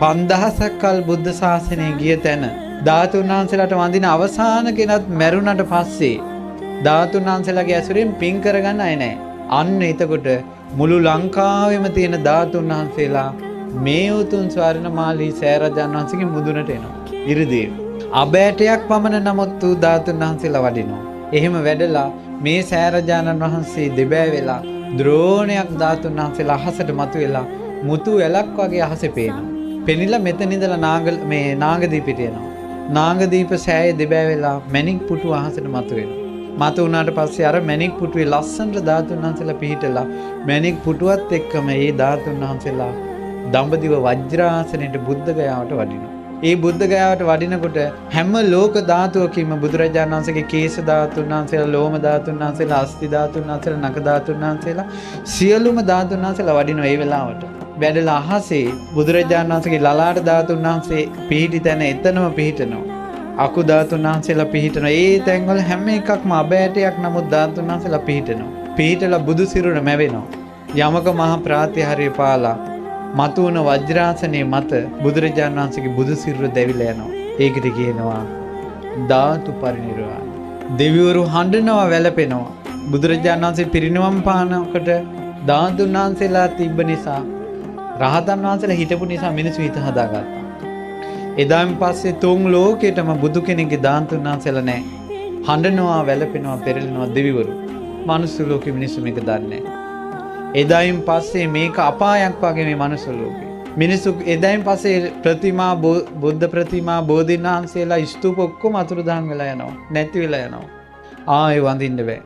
5000ක් කල් බුද්ධ ශාසනය ගිය තැන ධාතුන් වහන්සේලාට වඳින අවසාන කෙනත් මැරුණට පස්සේ ධාතුන් වහන්සේලාගේ ඇසුරෙන් පින් කරගන්න අය නැහැ. අන්න එතකොට මුළු ලංකාවෙම තියෙන ධාතුන් වහන්සේලා මේ උතුම් ස්වර්ණමාලී සෑරජාණන් වහන්සේගේ මුදුනට එනවා. ඉරිදීව. අබෑටයක් පමණ නමුත් වූ ධාතුන් වහන්සේලා වඩිනවා. එහෙම වැඩලා මේ සෑරජාණන් වහන්සේ දෙබෑ වෙලා ද්‍රෝණයක් ධාතුන් වහන්සේලා අහසට මතුවෙලා මුතු වැලක් වගේ අහසේ පේනවා. පෙනිලා මෙතන ඉඳලා නාගදීපෙට යනවා. නාගදීප සෑයේ දෙබෑ වෙලා මැණික් පුටු අහසට මතුවෙනවා. මතු වුණාට පස්සේ අර මැණික් පුටුවේ ලස්සනට ධාතුන් වහන්සේලා පිහිටලා මැණික් පුටුවත් එක්කම මේ ධාතුන් වහන්සේලා දඹදිව වජ්‍රාසනයේ බුද්ධ ගයාවට වඩිනවා. ඒ බුද්ධ ගයාවට වඩිනකොට හැම ලෝක ධාතුවකින්ම බුදුරජාණන් වහන්සේගේ කේශ ධාතුන් වහන්සේලා, ලෝම ධාතුන් වහන්සේලා, අස්ථි ධාතුන් වහන්සේලා, නඛ ධාතුන් වහන්සේලා සියලුම ධාතුන් වහන්සේලා වඩිනවා ඒ වෙලාවට. වැඩලා අහසේ බුදුරජාණන් වහන්සේගේ ලලාට ධාතුන් වහන්සේ පිහිටි තැන එතනම පිහිටනවා. අකු ධාතුන් වහන්සේලා පිහිටනවා. ඒ තැන්වල හැම එකක්ම අබෑටයක් නමුත් ධාතුන් වහන්සේලා පිහිටනවා. පිහිටලා බුදු සිරුර මැවෙනවා. යමක මහ ප්‍රාතිහාර්ය පාලා මතුවන වජ්‍රාසනයේ මත බුදුරජාණන් වහන්සේගේ බුදු සිරුර දැවිලා යනවා. ඒකට කියනවා ධාතු පරිනිර්වාණ. දෙවිවරු හඬනවා, වැළපෙනවා. බුදුරජාණන් වහන්සේ පිරිනිවන් පානකොට ධාතුන් වහන්සේලා තිබ්බ නිසා, රහතන් වහන්සේලා හිටපු නිසා මිනිස්සු හිත හදාගත්තා. එදාන් පස්සේ තුන් ලෝකෙටම බුදු කෙනෙක්ගේ ධාතුන් වහන්සේලා නැහැ. හඬනවා, වැළපෙනවා, පෙරලෙනවා දෙවිවරු. මනුස්ස ලෝකෙ මිනිස්සු මේක දන්නේ නැහැ. එදායින් පස්සේ මේක අපායක් වගේ මේ මනුස්ස ලෝකේ. මිනිස්සු එදායින් පස්සේ ප්‍රතිමා, බුද්ධ ප්‍රතිමා, බෝධීන් වහන්සේලා ස්තූප ඔක්කොම අතුරුදහන් වෙලා යනවා. නැති වෙලා යනවා. ආයෙ වඳින්න බෑ.